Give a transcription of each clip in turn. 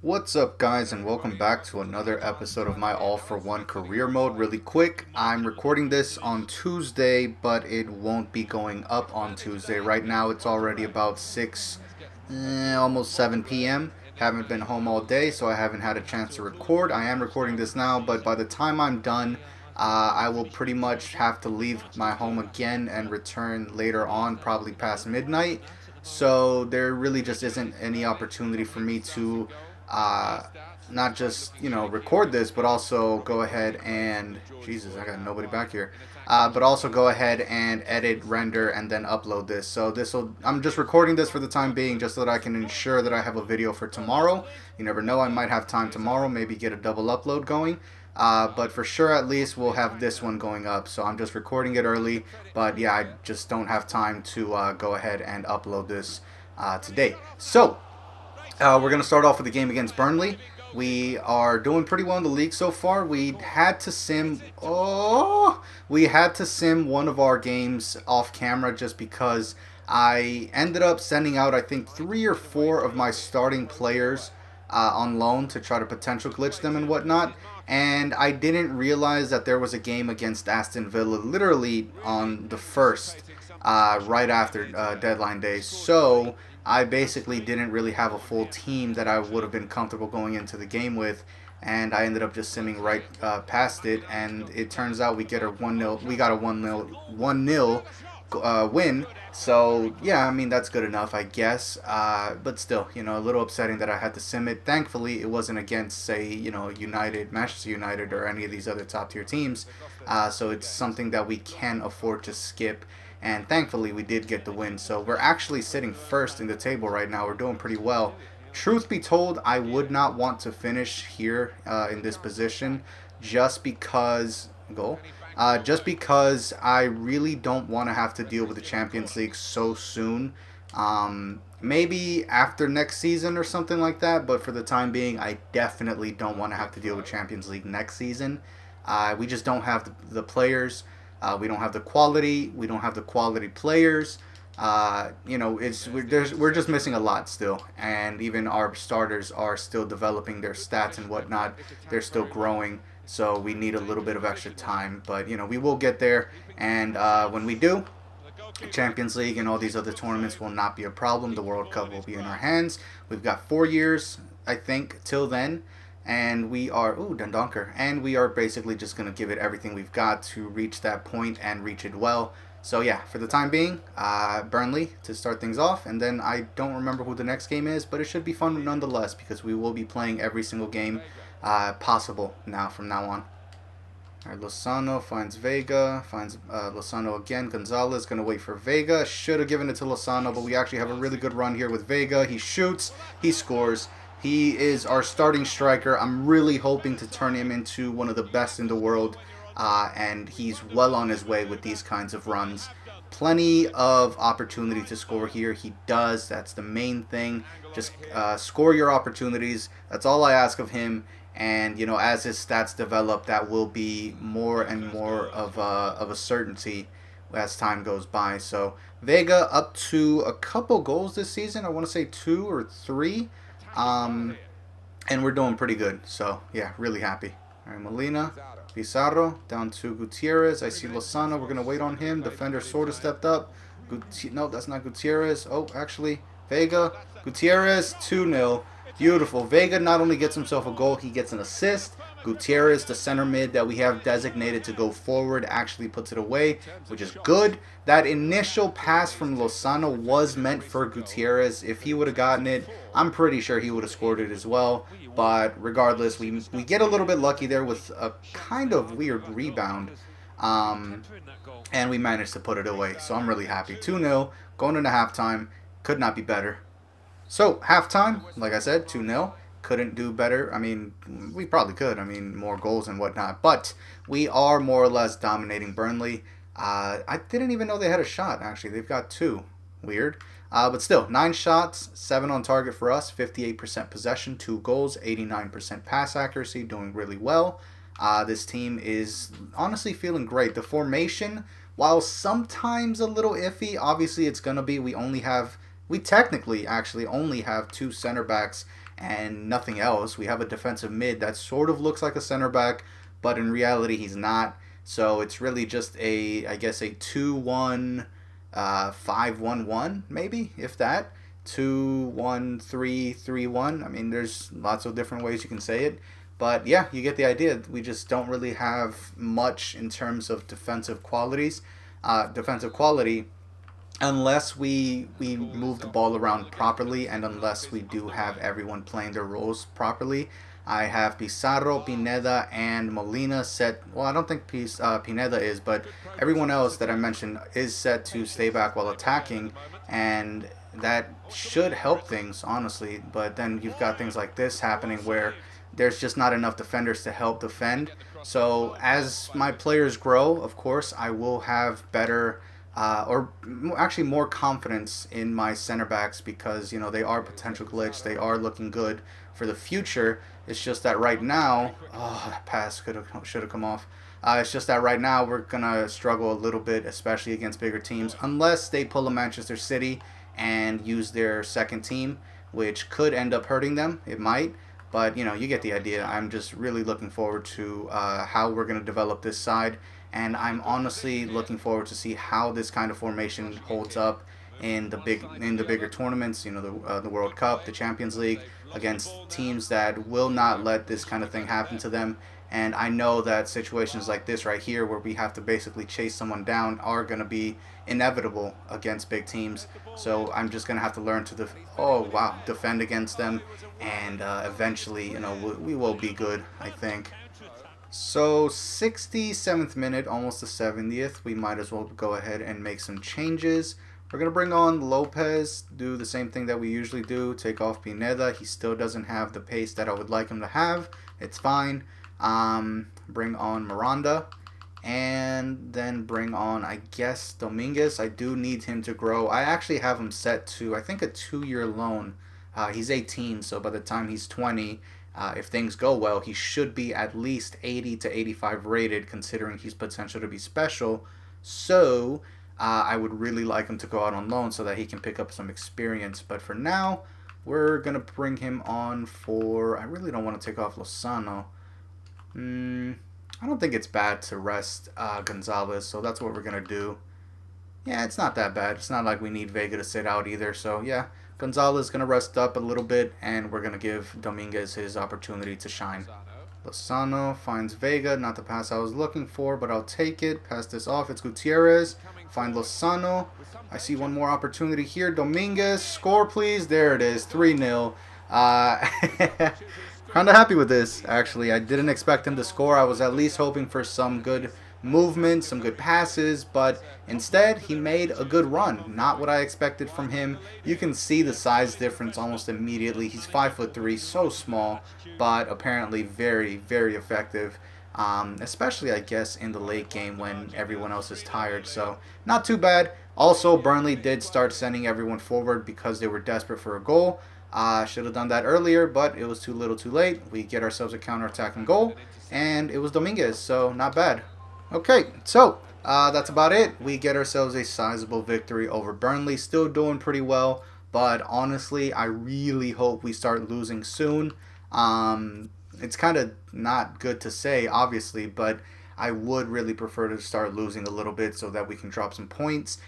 What's up, guys, and welcome back to another episode of my All for One career mode. Really quick, I'm recording this on Tuesday, but it won't be going up on Tuesday. Right now, it's already about 6, almost 7 p.m. Haven't been home all day, so I haven't had a chance to record. I am recording this now, but by the time I'm done, I will pretty much have to leave my home again and return later on, probably past midnight. So there really just isn't any opportunity for me to uh, not just record this, but also go ahead and Jesus, I got nobody back here. But also go ahead and edit, render, and then upload this. So I'm just recording this for the time being, just so that I can ensure that I have a video for tomorrow. You never know, I might have time tomorrow, maybe get a double upload going. But for sure, at least we'll have this one going up. So I'm just recording it early. But yeah, I just don't have time to go ahead and upload this today. So we're going to start off with the game against Burnley. We are doing pretty well in the league so far. We had to sim one of our games off camera just because I ended up sending out, I think, 3 or 4 of my starting players on loan to try to potential glitch them and whatnot. And I didn't realize that there was a game against Aston Villa literally on the first, right after deadline day. So I basically didn't really have a full team that I would have been comfortable going into the game with, and I ended up just simming right past it. And it turns out we get a 1-0. We got a 1-0 win. So yeah, I mean that's good enough, I guess. But still, a little upsetting that I had to sim it. Thankfully, it wasn't against, say, United, Manchester United, or any of these other top tier teams. So it's something that we can afford to skip. And thankfully, we did get the win. So we're actually sitting first in the table right now. We're doing pretty well. Truth be told, I would not want to finish here in this position just because just because I really don't want to have to deal with the Champions League so soon. Maybe after next season or something like that, but for the time being, I definitely don't want to have to deal with Champions League next season. We just don't have the players. We don't have the quality. We don't have the quality players. We're just missing a lot still, and even our starters are still developing their stats and whatnot. They're still growing, so we need a little bit of extra time. But we will get there, and when we do, Champions League and all these other tournaments will not be a problem. The World Cup will be in our hands. We've got 4 years, I think, till then. And we are, Dundonker, and we are basically just going to give it everything we've got to reach that point and reach it well. So yeah, for the time being, Burnley to start things off, and then I don't remember who the next game is, but it should be fun nonetheless because we will be playing every single game possible from now on. All right, Lozano finds Vega, finds Lozano again. Gonzalez going to wait for Vega. Should have given it to Lozano, but we actually have a really good run here with Vega. He shoots, he scores. He is our starting striker. I'm really hoping to turn him into one of the best in the world, and he's well on his way with these kinds of runs. Plenty of opportunity to score here. He does. That's the main thing. Just score your opportunities. That's all I ask of him. And as his stats develop, that will be more and more of a certainty as time goes by. So Vega up to a couple goals this season. I want to say 2 or 3. And we're doing pretty good. So yeah, really happy. All right, Molina, Pizarro down to Gutierrez. I see Lozano. We're gonna wait on him. Defender sort of stepped up. No, that's not Gutierrez. Oh, actually, Vega, Gutierrez, 2-0. Beautiful. Vega not only gets himself a goal, he gets an assist. Gutierrez, the center mid that we have designated to go forward, actually puts it away, which is good. That initial pass from Lozano was meant for Gutierrez. If he would have gotten it, I'm pretty sure he would have scored it as well. But regardless, we get a little bit lucky there with a kind of weird rebound. And we managed to put it away. So I'm really happy. 2-0, going into halftime. Could not be better. So, halftime, like I said, 2-0. Couldn't do better. I mean, we probably could. I mean, more goals and whatnot. But we are more or less dominating Burnley. I didn't even know they had a shot, actually. They've got 2. Weird. But still, 9 shots, 7 on target for us, 58% possession, 2 goals, 89% pass accuracy, doing really well. This team is honestly feeling great. The formation, while sometimes a little iffy, obviously it's going to be, we technically actually only have 2 center backs and nothing else. We have a defensive mid that sort of looks like a center back, but in reality he's not. So it's really just I guess a 2-1, 5-1-1 maybe, if that. 2-1-3-3-1. I mean, there's lots of different ways you can say it. But yeah, you get the idea. We just don't really have much in terms of defensive qualities, defensive quality, unless we move the ball around properly, and unless we do have everyone playing their roles properly. I have Pizarro, Pineda, and Molina set. Well, I don't think Pineda is, but everyone else that I mentioned is set to stay back while attacking, and that should help things, honestly. But then you've got things like this happening where there's just not enough defenders to help defend. So as my players grow, of course, I will have better or actually more confidence in my center backs, because they are potential glitch. They are looking good for the future. It's just that right now, oh, that pass should have come off. It's just that right now we're gonna struggle a little bit, especially against bigger teams, unless they pull a Manchester City and use their second team, which could end up hurting them. It might. But, you get the idea. I'm just really looking forward to how we're going to develop this side. And I'm honestly looking forward to see how this kind of formation holds up in the bigger tournaments, the World Cup, the Champions League, against teams that will not let this kind of thing happen to them. And I know that situations like this right here, where we have to basically chase someone down, are going to be inevitable against big teams. So I'm just going to have to learn to defend against them, and eventually, we will be good, I think. So 67th minute, almost the 70th, we might as well go ahead and make some changes. We're going to bring on Lopez, do the same thing that we usually do, take off Pineda. He still doesn't have the pace that I would like him to have. It's fine. Bring on Miranda, and then bring on, I guess, Dominguez. I do need him to grow. I actually have him set to, I think, a 2-year loan. He's 18, so by the time he's 20, if things go well, he should be at least 80 to 85 rated, considering he's potential to be special. So I would really like him to go out on loan so that he can pick up some experience. But for now, we're going to bring him on for... I really don't want to take off Lozano. I don't think it's bad to rest Gonzalez, so that's what we're going to do. Yeah, it's not that bad. It's not like we need Vega to sit out either. So, yeah, Gonzalez is going to rest up a little bit, and we're going to give Dominguez his opportunity to shine. Lozano finds Vega, not the pass I was looking for, but I'll take it. Pass this off. It's Gutierrez. Find Lozano. I see one more opportunity here. Dominguez, score please. There it is, 3-0. Kind of happy with this, actually. I didn't expect him to score. I was at least hoping for some good movement, some good passes, but instead he made a good run. Not what I expected from him. You can see the size difference almost immediately. He's 5'3", so small, but apparently very, very effective. Especially, I guess, in the late game when everyone else is tired. So not too bad. Also, Burnley did start sending everyone forward because they were desperate for a goal. Should have done that earlier, but it was too little too late. We get ourselves a counter-attacking goal, and it was Dominguez, so not bad. Okay, so that's about it. We get ourselves a sizable victory over Burnley. Still doing pretty well, but honestly, I really hope we start losing soon. It's kind of not good to say, obviously, but I would really prefer to start losing a little bit so that we can drop some points.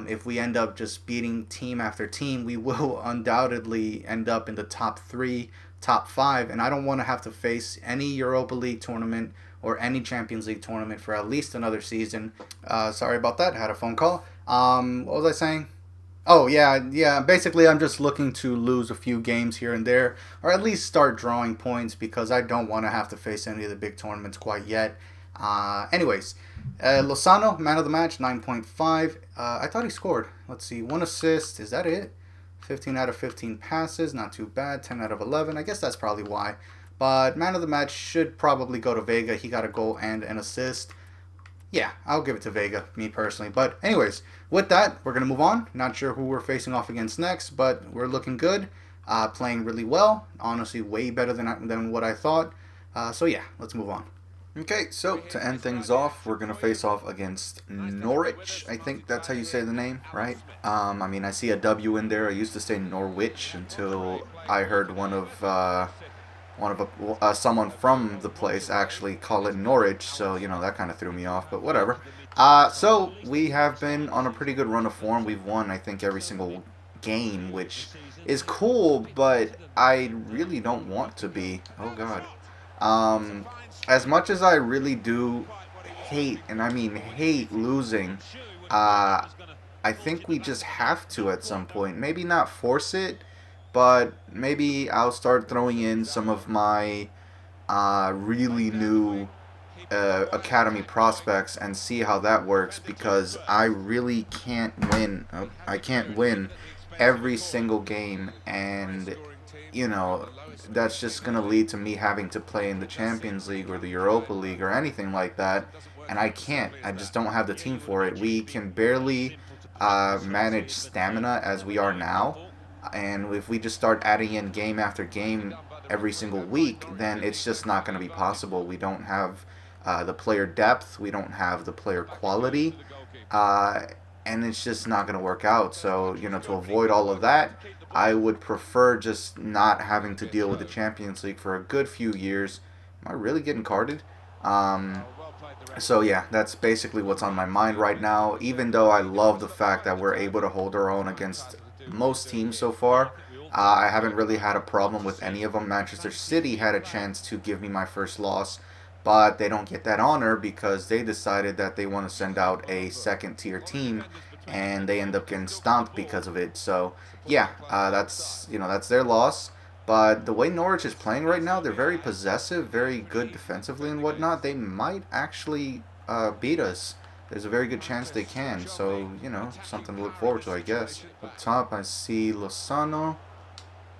If we end up just beating team after team, we will undoubtedly end up in the top 3, top 5, and I don't want to have to face any Europa League tournament or any Champions League tournament for at least another season. Sorry about that. I had a phone call. What was I saying? Oh, yeah. Basically, I'm just looking to lose a few games here and there, or at least start drawing points, because I don't want to have to face any of the big tournaments quite yet. Anyways, Lozano, man of the match, 9.5. I thought he scored. Let's see, 1 assist. Is that it? 15 out of 15 passes. Not too bad. 10 out of 11. I guess that's probably why. But man of the match should probably go to Vega. He got a goal and an assist. Yeah, I'll give it to Vega, me personally. But anyways, with that, we're going to move on. Not sure who we're facing off against next, but we're looking good. Playing really well. Honestly, way better than what I thought. So yeah, let's move on. Okay, so to end things off, we're going to face off against Norwich. I think that's how you say the name, right? I mean, I see a W in there. I used to say Norwich until I heard someone from the place actually call it Norwich, so you know that kind of threw me off. But whatever. So we have been on a pretty good run of form. We've won, I think, every single game, which is cool, but I really don't want to be. Oh God. Um, as much as I really do hate, and I mean hate losing, uh, I think we just have to at some point. Maybe not force it, but maybe I'll start throwing in some of my really new academy prospects and see how that works because I really can't win. I can't win every single game, and you know that's just gonna lead to me having to play in the Champions League or the Europa League or anything like that, and I can't. I just don't have the team for it. We can barely manage stamina as we are now, and if we just start adding in game after game every single week, then it's just not going to be possible. We don't have the player depth, we don't have the player quality, uh, and it's just not going to work out. So, you know, to avoid all of that, I would prefer just not having to deal with the Champions League for a good few years. Am I really getting carded? So yeah, that's basically what's on my mind right now. Even though I love the fact that we're able to hold our own against most teams so far, I haven't really had a problem with any of them. Manchester City had a chance to give me my first loss, but they don't get that honor because they decided that they want to send out a second tier team, and they end up getting stomped because of it. So yeah, that's their loss. But the way Norwich is playing right now, they're very possessive, very good defensively and whatnot. They might actually beat us. There's a very good chance they can. So, you know, something to look forward to, I guess. Up top, I see Lozano.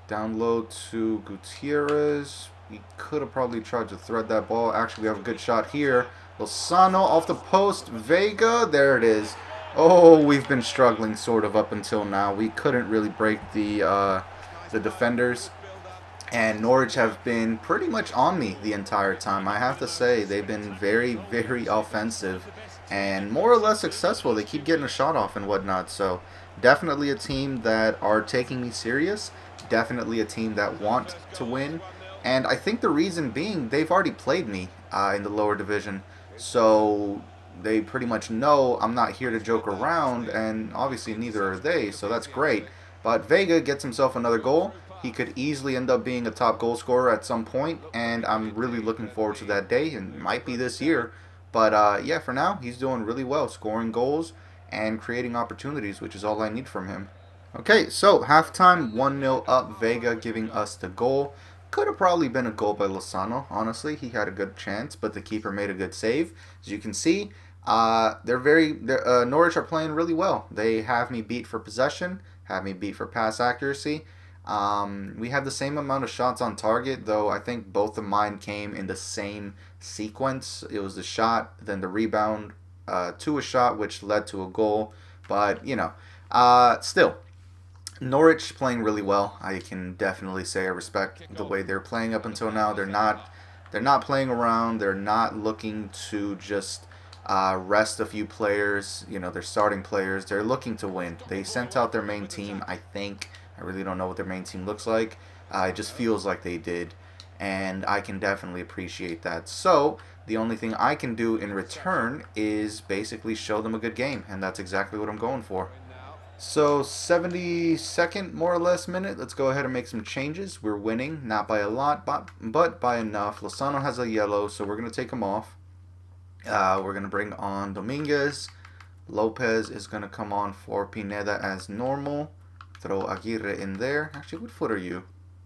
Down low to Gutierrez. We could have probably tried to thread that ball. Actually, we have a good shot here. Lozano off the post. Vega. There it is. Oh, we've been struggling sort of up until now. We couldn't really break the defenders. And Norwich have been pretty much on me the entire time. I have to say, they've been very, very offensive and more or less successful. They keep getting a shot off and whatnot. So, definitely a team that are taking me serious. Definitely a team that want to win. And I think the reason being, they've already played me in the lower division. So, they pretty much know I'm not here to joke around, and obviously neither are they. So, that's great. But Vega gets himself another goal. He could easily end up being a top goal scorer at some point, and I'm really looking forward to that day, and it might be this year. But yeah, for now, he's doing really well, scoring goals and creating opportunities, which is all I need from him. Okay, so halftime, 1-0 up, Vega giving us the goal. Could have probably been a goal by Lozano, honestly. He had a good chance, but the keeper made a good save. As you can see, Norwich are playing really well. They have me beat for possession, have me beat for pass accuracy. We have the same amount of shots on target, though I think both of mine came in the same sequence. It was the shot, then the rebound to a shot, which led to a goal. But, you know, still, Norwich playing really well. I can definitely say I respect the way they're playing up until now. They're not playing around. They're not looking to just rest a few players. You know, they're starting players. They're looking to win. They sent out their main team, I think. I really don't know what their main team looks like. It just feels like they did, and I can definitely appreciate that. So the only thing I can do in return is basically show them a good game, and that's exactly what I'm going for. So 72nd, more or less, minute. Let's go ahead and make some changes. We're winning, not by a lot, but by enough. Lozano has a yellow, so we're going to take him off. We're going to bring on Dominguez. Lopez is going to come on for Pineda as normal. Throw Aguirre in there. Actually, what foot are you?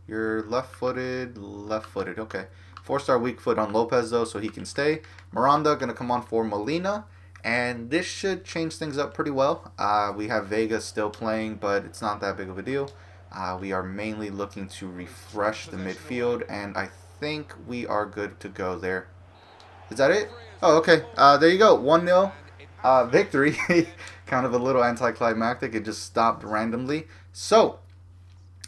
You're left-footed. Left-footed. Okay. 4-star weak foot on Lopez, though, so he can stay. Miranda going to come on for Molina. And this should change things up pretty well. We have Vega still playing, but it's not that big of a deal. We are mainly looking to refresh the midfield, and I think we are good to go there. Is that it? Oh, okay. There you go. 1-0 victory. Kind of a little anticlimactic. It just stopped randomly. So,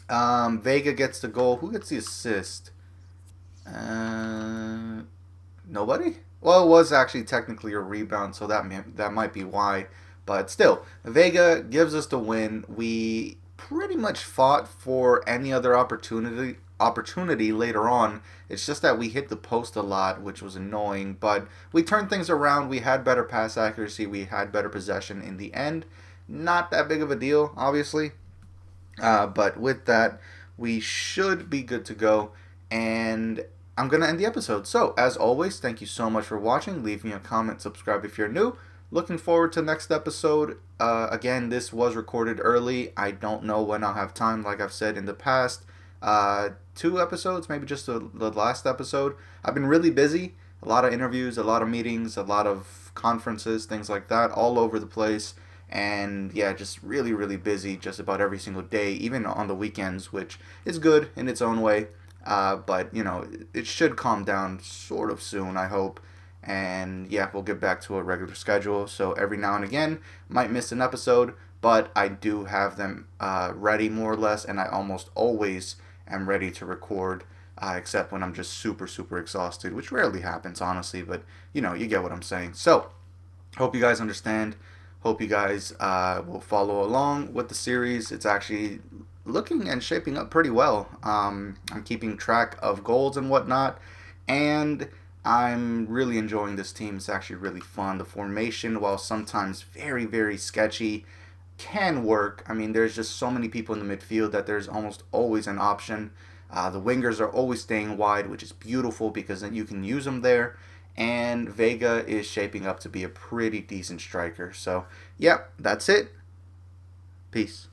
Vega gets the goal. Who gets the assist? Nobody? Well, it was actually technically a rebound, so that might be why. But still, Vega gives us the win. We pretty much fought for any other opportunity later on. It's just that we hit the post a lot, which was annoying. But we turned things around. We had better pass accuracy. We had better possession in the end. Not that big of a deal, obviously. But with that, we should be good to go. And I'm going to end the episode. So, as always, thank you so much for watching. Leave me a comment, subscribe if you're new. Looking forward to next episode. Again, this was recorded early. I don't know when I'll have time, like I've said in the past. 2 episodes, maybe just the last episode. I've been really busy. A lot of interviews, a lot of meetings, a lot of conferences, things like that, all over the place. And yeah, just really, really busy just about every single day, even on the weekends, which is good in its own way. But, it should calm down sort of soon, I hope. And yeah, we'll get back to a regular schedule. So every now and again, might miss an episode, but I do have them ready more or less, and I almost always am ready to record, except when I'm just super, super exhausted, which rarely happens, honestly, but you get what I'm saying. So, hope you guys understand. Hope you guys will follow along with the series. It's actually looking and shaping up pretty well. I'm keeping track of goals and whatnot, and I'm really enjoying this team. It's actually really fun. The formation, while sometimes very, very sketchy, can work. I mean, there's just so many people in the midfield that there's almost always an option. The wingers are always staying wide, which is beautiful because then you can use them there. And Vega is shaping up to be a pretty decent striker. So, yeah, that's it. Peace.